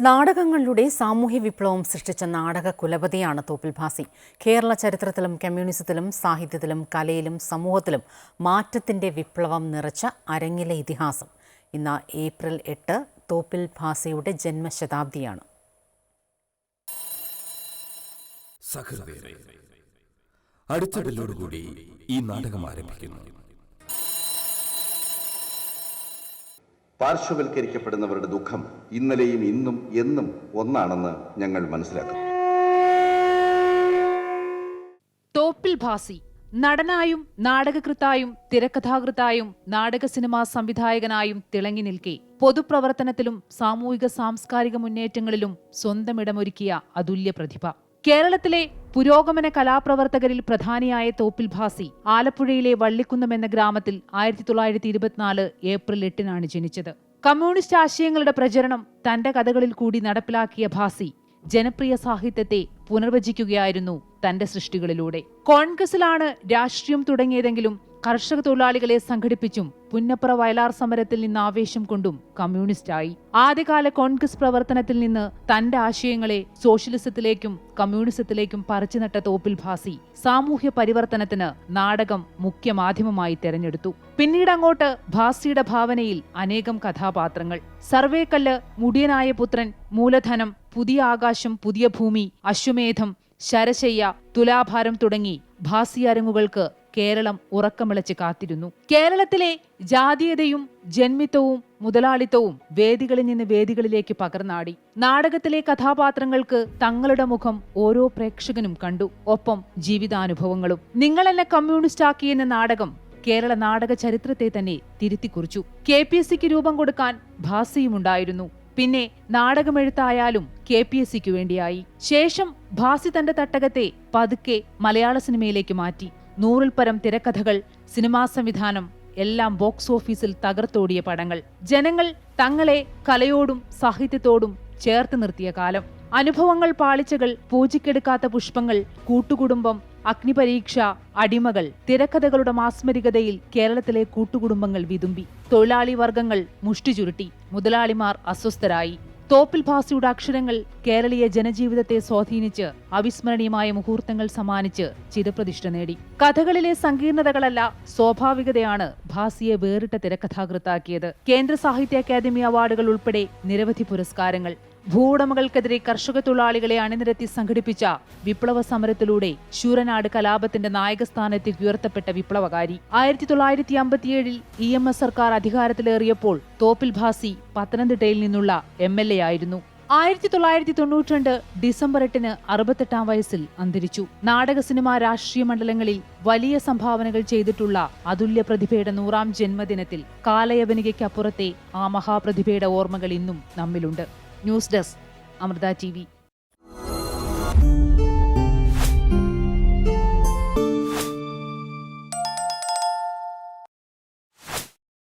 നാടകങ്ങളുടെ സാമൂഹ്യ വിപ്ലവം സൃഷ്ടിച്ച നാടക കുലപതിയാണ് തോപ്പിൽ ഭാസി. കേരള ചരിത്രത്തിലും കമ്മ്യൂണിസത്തിലും സാഹിത്യത്തിലും കലയിലും സമൂഹത്തിലും മാറ്റത്തിന്റെ വിപ്ലവം നിറച്ച അരങ്ങിലെ ഇതിഹാസം. ഇന്ന് ഏപ്രിൽ 8 തോപ്പിൽ ഭാസിയുടെ ജന്മശതാബ്ദിയാണ്. അടുത്ത ബെല്ലോടുകൂടി ഈ നാടകം ആരംഭിക്കുന്നു. പാർശ്വവൽക്കരിക്കപ്പെടുന്നവരുടെ ദുഃഖം ഇന്നലെയും ഇന്നും എന്നും ഒന്നാണെന്ന് ഞങ്ങൾ മനസ്സിലാക്കുന്നു. തോപ്പിൽ ഭാസി നടനായും നാടകകൃത്തായും തിരക്കഥാകൃത്തായും നാടക സിനിമാ സംവിധായകനായും തിളങ്ങി നിൽക്കെ പൊതുപ്രവർത്തനത്തിലും സാമൂഹിക സാംസ്കാരിക മുന്നേറ്റങ്ങളിലും സ്വന്തമിടമൊരുക്കിയ അതുല്യ പ്രതിഭ. കേരളത്തിലെ പുരോഗമന കലാപ്രവർത്തകരിൽ പ്രധാനിയായ തോപ്പിൽ ഭാസി ആലപ്പുഴയിലെ വള്ളിക്കുന്നം എന്ന ഗ്രാമത്തിൽ 1924 ഏപ്രിൽ 8 ജനിച്ചത്. കമ്മ്യൂണിസ്റ്റ് ആശയങ്ങളുടെ പ്രചരണം തന്റെ കഥകളിൽ കൂടി നടപ്പിലാക്കിയ ഭാസി ജനപ്രിയ സാഹിത്യത്തെ പുനർവചിക്കുകയായിരുന്നു തന്റെ സൃഷ്ടികളിലൂടെ. കോൺഗ്രസിലാണ് രാഷ്ട്രീയം തുടങ്ങിയതെങ്കിലും കർഷക തൊഴിലാളികളെ സംഘടിപ്പിച്ചും പുന്നപ്ര വയലാർ സമരത്തിൽ നിന്ന് ആവേശം കൊണ്ടും കമ്മ്യൂണിസ്റ്റായി. ആദ്യകാല കോൺഗ്രസ് പ്രവർത്തനത്തിൽ നിന്ന് തന്റെ ആശയങ്ങളെ സോഷ്യലിസത്തിലേക്കും കമ്മ്യൂണിസത്തിലേക്കും പറിച്ചുനട്ട തോപ്പിൽ ഭാസി സാമൂഹ്യ പരിവർത്തനത്തിന് നാടകം മുഖ്യ മാധ്യമമായി തെരഞ്ഞെടുത്തു. പിന്നീട് അങ്ങോട്ട് ഭാസിയുടെ ഭാവനയിൽ അനേകം കഥാപാത്രങ്ങൾ. സർവേക്കല്ല്, മുടിയനായ പുത്രൻ, മൂലധനം, പുതിയ ആകാശം, പുതിയ ഭൂമി, അശ്വമേധം, ശരശയ്യ, തുലാഭാരം തുടങ്ങി ഭാസി അരങ്ങുകൾക്ക് കേരളം ഉറക്കമിളച്ച് കാത്തിരുന്നു. കേരളത്തിലെ ജാതീയതയും ജന്മിത്വവും മുതലാളിത്തവും വേദികളിൽ നിന്ന് വേദികളിലേക്ക് പകർന്നാടി. നാടകത്തിലെ കഥാപാത്രങ്ങൾക്ക് തങ്ങളുടെ മുഖം ഓരോ പ്രേക്ഷകനും കണ്ടു. ഒപ്പം ജീവിതാനുഭവങ്ങളും. നിങ്ങളെന്നെ കമ്മ്യൂണിസ്റ്റ് എന്ന നാടകം കേരള നാടക ചരിത്രത്തെ തന്നെ തിരുത്തിക്കുറിച്ചു. KPSCക്ക് രൂപം കൊടുക്കാൻ ഭാസിയുമുണ്ടായിരുന്നു. പിന്നെ നാടകമെഴുത്തായാലും KPSCക്ക് വേണ്ടിയായി. ശേഷം ഭാസി തന്റെ തട്ടകത്തെ പതുക്കെ മലയാള സിനിമയിലേക്ക് മാറ്റി. 100-ൽ പരം തിരക്കഥകൾ, സിനിമാ സംവിധാനം, എല്ലാം ബോക്സ് ഓഫീസിൽ തകർത്തോടിയ പടങ്ങൾ. ജനങ്ങൾ തങ്ങളെ കലയോടും സാഹിത്യത്തോടും ചേർത്ത് നിർത്തിയ കാലം. അനുഭവങ്ങൾ, പാളിച്ചകൾ, പൂജിക്കെടുക്കാത്ത പുഷ്പങ്ങൾ, കൂട്ടുകുടുംബം, അഗ്നിപരീക്ഷ, അടിമകൾ. തിരക്കഥകളുടെ മാസ്മരികതയിൽ കേരളത്തിലെ കൂട്ടുകുടുംബങ്ങൾ വിതുമ്പി. തൊഴിലാളി വർഗങ്ങൾ മുഷ്ടി ചുരുട്ടി. മുതലാളിമാർ അസ്വസ്ഥരായി. തോപ്പിൽ ഭാസിയുടെ അക്ഷരങ്ങൾ കേരളീയ ജനജീവിതത്തെ സ്വാധീനിച്ച് അവിസ്മരണീയമായ മുഹൂർത്തങ്ങൾ സമ്മാനിച്ച് ചിരപ്രതിഷ്ഠ നേടി. കഥകളിലെ സങ്കീർണതകളല്ല, സ്വാഭാവികതയാണ് ഭാസിയെ വേറിട്ട തിരക്കഥാകൃത്താക്കിയത്. കേന്ദ്ര സാഹിത്യ അക്കാദമി അവാർഡുകൾ ഉൾപ്പെടെ നിരവധി പുരസ്കാരങ്ങൾ. ഭൂവുടമകൾക്കെതിരെ കർഷക തൊഴിലാളികളെ അണിനിരത്തി സംഘടിപ്പിച്ച വിപ്ലവ സമരത്തിലൂടെ ശൂരനാട് കലാപത്തിന്റെ നായകസ്ഥാനത്തേക്ക് ഉയർത്തപ്പെട്ട വിപ്ലവകാരി. 1957 EMS സർക്കാർ അധികാരത്തിലേറിയപ്പോൾ തോപ്പിൽ ഭാസി പത്തനംതിട്ടയിൽ നിന്നുള്ള MLA ആയിരുന്നു. 1992 ഡിസംബർ 8 68-ാം വയസ്സിൽ അന്തരിച്ചു. നാടക, സിനിമ, രാഷ്ട്രീയ മണ്ഡലങ്ങളിൽ വലിയ സംഭാവനകൾ ചെയ്തിട്ടുള്ള അതുല്യ പ്രതിഭയുടെ 100-ാം ജന്മദിനത്തിൽ കാലയവനികയ്ക്കപ്പുറത്തെ ആ മഹാപ്രതിഭയുടെ ഓർമ്മകൾ ഇന്നും നമ്മിലുണ്ട്. News desk, Amrita TV.